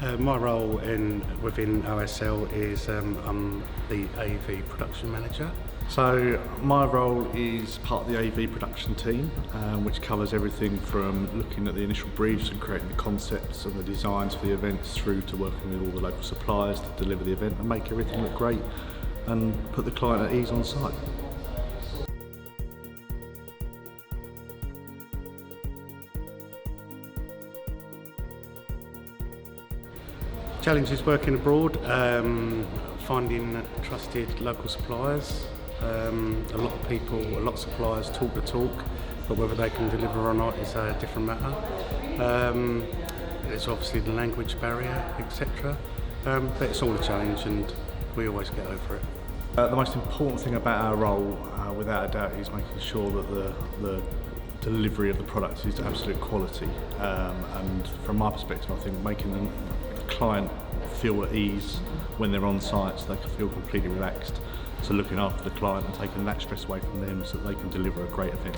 My role within OSL is I'm the AV production manager. So my role is part of the AV production team, which covers everything from looking at the initial briefs and creating the concepts and the designs for the events through to working with all the local suppliers to deliver the event and make everything look great and put the client at ease on site. Challenges working abroad, finding trusted local suppliers. A lot of suppliers talk the talk, but whether they can deliver or not is a different matter. There's obviously the language barrier, etc. But it's all a challenge and we always get over it. The most important thing about our role, without a doubt, is making sure that the delivery of the product is absolute quality. And from my perspective, I think making the client feel at ease when they're on site so they can feel completely relaxed. So looking after the client and taking that stress away from them so that they can deliver a great event.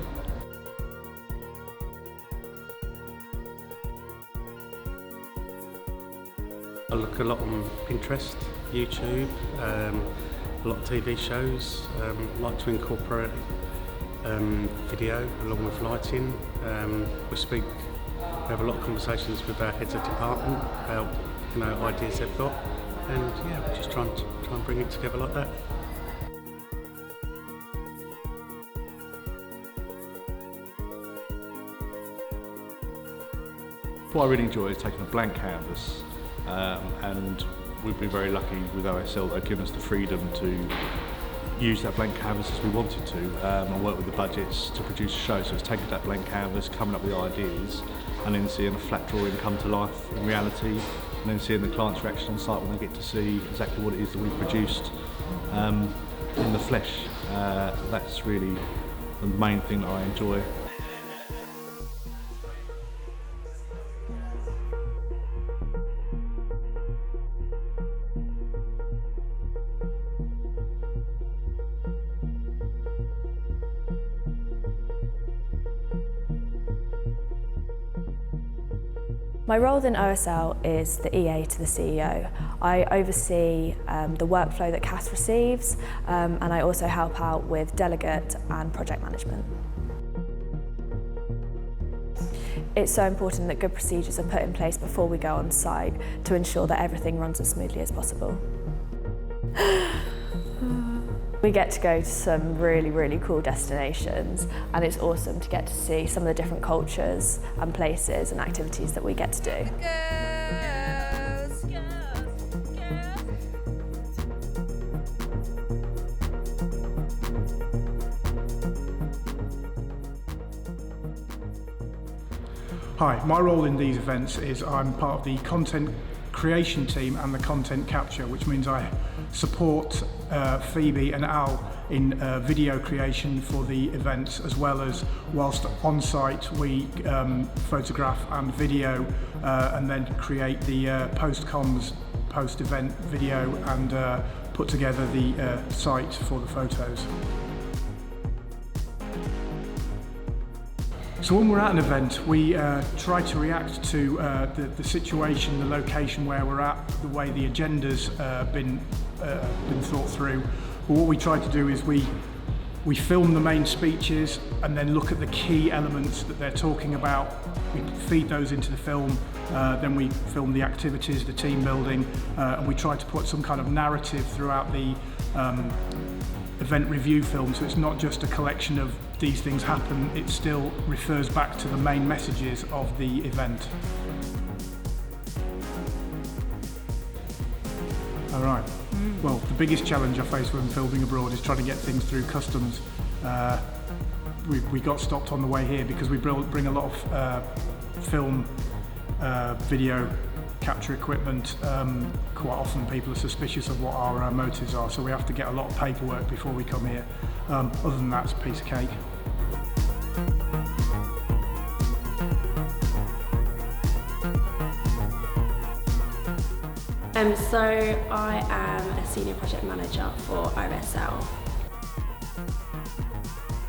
I look a lot on Pinterest, YouTube, a lot of TV shows. Like to incorporate video along with lighting. We have a lot of conversations with our heads of department about ideas they've got, and yeah, we're just trying and bring it together like that. What I really enjoy is taking a blank canvas, and we've been very lucky with OSL. They've given us the freedom to use that blank canvas as we wanted to, and work with the budgets to produce a show. So it's taking that blank canvas, coming up with ideas, and then seeing a flat drawing come to life in reality, and then seeing the client's reaction on site when they get to see exactly what it is that we've produced in the flesh. That's really the main thing that I enjoy. My role within OSL is the EA to the CEO. I oversee the workflow that CAS receives, and I also help out with delegate and project management. It's so important that good procedures are put in place before we go on site to ensure that everything runs as smoothly as possible. We get to go to some really, really cool destinations, and it's awesome to get to see some of the different cultures and places and activities that we get to do. Girls, girls, girls. Hi, my role in these events is I'm part of the content creation team and the content capture, which means I support Phoebe and Al in video creation for the events, as well as whilst on site we photograph and video and then create the post-comms, post-event video and put together the site for the photos. So when we're at an event, we try to react to the situation, the location where we're at, the way the agenda's been thought through. But what we try to do is we film the main speeches and then look at the key elements that they're talking about. We feed those into the film, then we film the activities, the team building, and we try to put some kind of narrative throughout the event review film, so it's not just a collection of these things happen, it still refers back to the main messages of the event. All right. Well, the biggest challenge I face when filming abroad is trying to get things through customs. We got stopped on the way here because we bring a lot of film, video capture equipment. Quite often people are suspicious of what our motives are, so we have to get a lot of paperwork before we come here. Other than that, it's a piece of cake. So I am a senior project manager for OurSecretLab.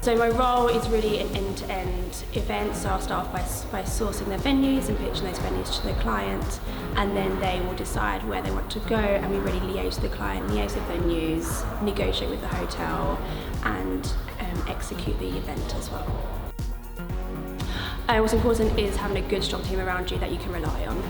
So my role is really an end-to-end event, so I'll start off by sourcing their venues and pitching those venues to the client, and then they will decide where they want to go, and we really liaise with the client, liaise with venues, negotiate with the hotel, and execute the event as well. What's important is having a good, strong team around you that you can rely on.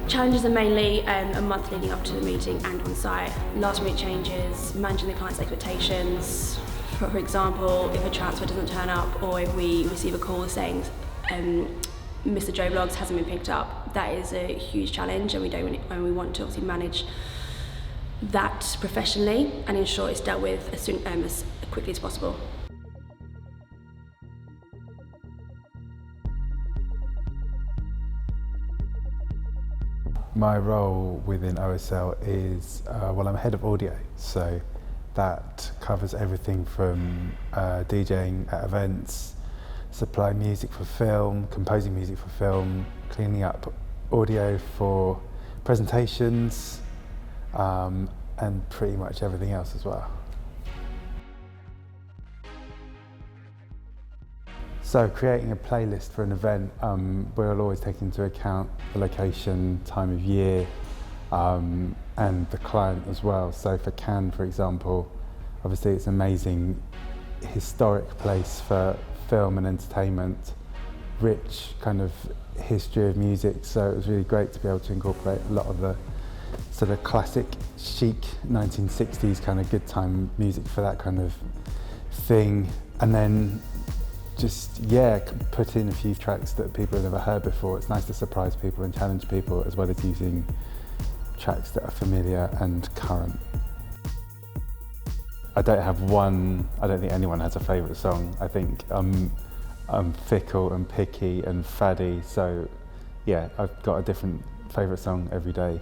Challenges are mainly a month leading up to the meeting and on site, last minute changes, managing the client's expectations. For example, if a transfer doesn't turn up, or if we receive a call saying Mr. Joe Blogs hasn't been picked up, that is a huge challenge, and we want to obviously manage that professionally and ensure it's dealt with as quickly as possible. My role within OSL is, well, I'm head of audio, so that covers everything from DJing at events, supply music for film, composing music for film, cleaning up audio for presentations, and pretty much everything else as well. So creating a playlist for an event, we'll always take into account the location, time of year, and the client as well. So for Cannes, for example, obviously it's an amazing historic place for film and entertainment, rich kind of history of music, so it was really great to be able to incorporate a lot of the sort of classic chic 1960s kind of good time music for that kind of thing, and then just, yeah, put in a few tracks that people have never heard before. It's nice to surprise people and challenge people, as well as using tracks that are familiar and current. I don't think anyone has a favourite song. I think I'm fickle and picky and faddy, so yeah, I've got a different favourite song every day.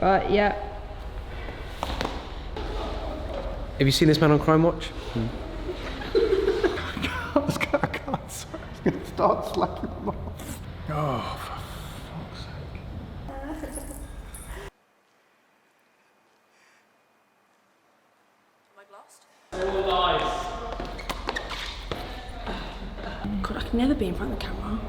Right, yeah. Have you seen this man on Crime Watch? I can't start slacking them off. Oh, for fuck's sake. God, I can never be in front of the camera.